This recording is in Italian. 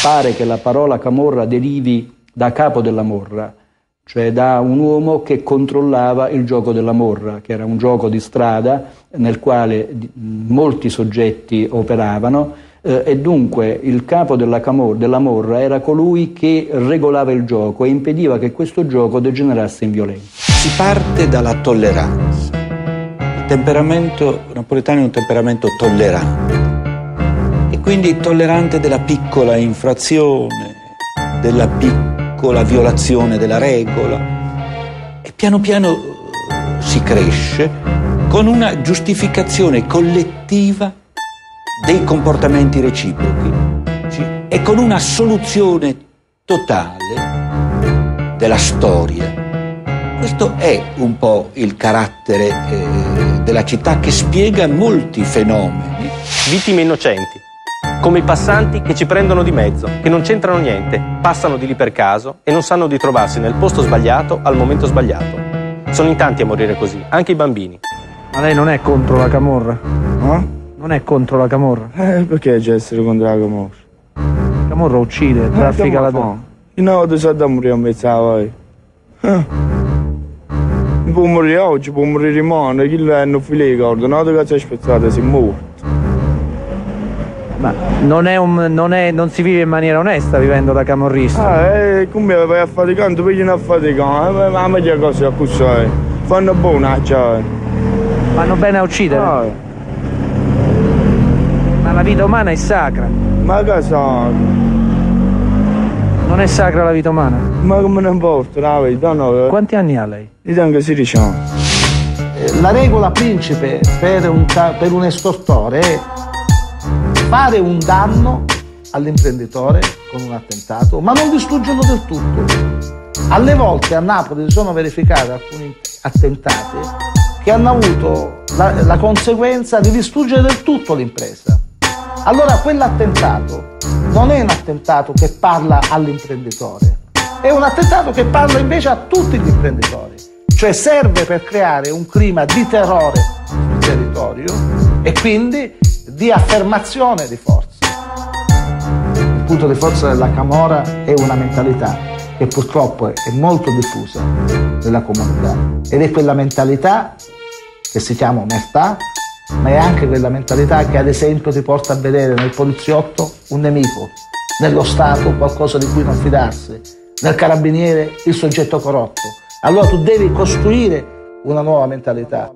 Pare che la parola camorra derivi da capo della morra, cioè da un uomo che controllava il gioco della morra, che era un gioco di strada nel quale molti soggetti operavano, e dunque il capo della morra era colui che regolava il gioco e impediva che questo gioco degenerasse in violenza. Si parte dalla tolleranza. Il temperamento napoletano è un temperamento tollerante, e quindi tollerante della piccola infrazione, della piccola violazione della regola, e piano piano si cresce con una giustificazione collettiva dei comportamenti reciprochi, e con una soluzione totale della storia. Questo è un po' il carattere della città, che spiega molti fenomeni. Vittime innocenti, come i passanti che ci prendono di mezzo, che non c'entrano niente, passano di lì per caso e non sanno di trovarsi nel posto sbagliato al momento sbagliato. Sono in tanti a morire così, anche i bambini. Ma lei non è contro la camorra? No? Non è contro la camorra? Perché c'è essere contro la camorra? La camorra uccide, traffica la donna. Io non ho da morire a mezzo a voi. Può morire oggi, può morire domani, chi non fi ricorda, no? Che ci aspettate, si morto. Ma non si vive in maniera onesta vivendo da camorrista. Come vai a faticare, tu vieni a faticare, ma meglio così a così. Fanno buona, cioè. Fanno bene a uccidere? Ma la vita umana è sacra. Ma che sacra? Non è sacra la vita umana? Ma come ne importa la vita, no? Quanti anni ha lei? Io tengo 16 anni. La regola principe per un estortore è fare un danno all'imprenditore con un attentato, ma non distruggerlo del tutto. Alle volte a Napoli si sono verificati alcuni attentati che hanno avuto la conseguenza di distruggere del tutto l'impresa. Allora quell'attentato non è un attentato che parla all'imprenditore, è un attentato che parla invece a tutti gli imprenditori, cioè serve per creare un clima di terrore sul territorio e quindi di affermazione di forza. Il punto di forza della camorra è una mentalità che purtroppo è molto diffusa nella comunità, ed è quella mentalità che si chiama omertà, ma è anche quella mentalità che ad esempio ti porta a vedere nel poliziotto un nemico, nello Stato qualcosa di cui non fidarsi, nel carabiniere il soggetto corrotto. Allora tu devi costruire una nuova mentalità.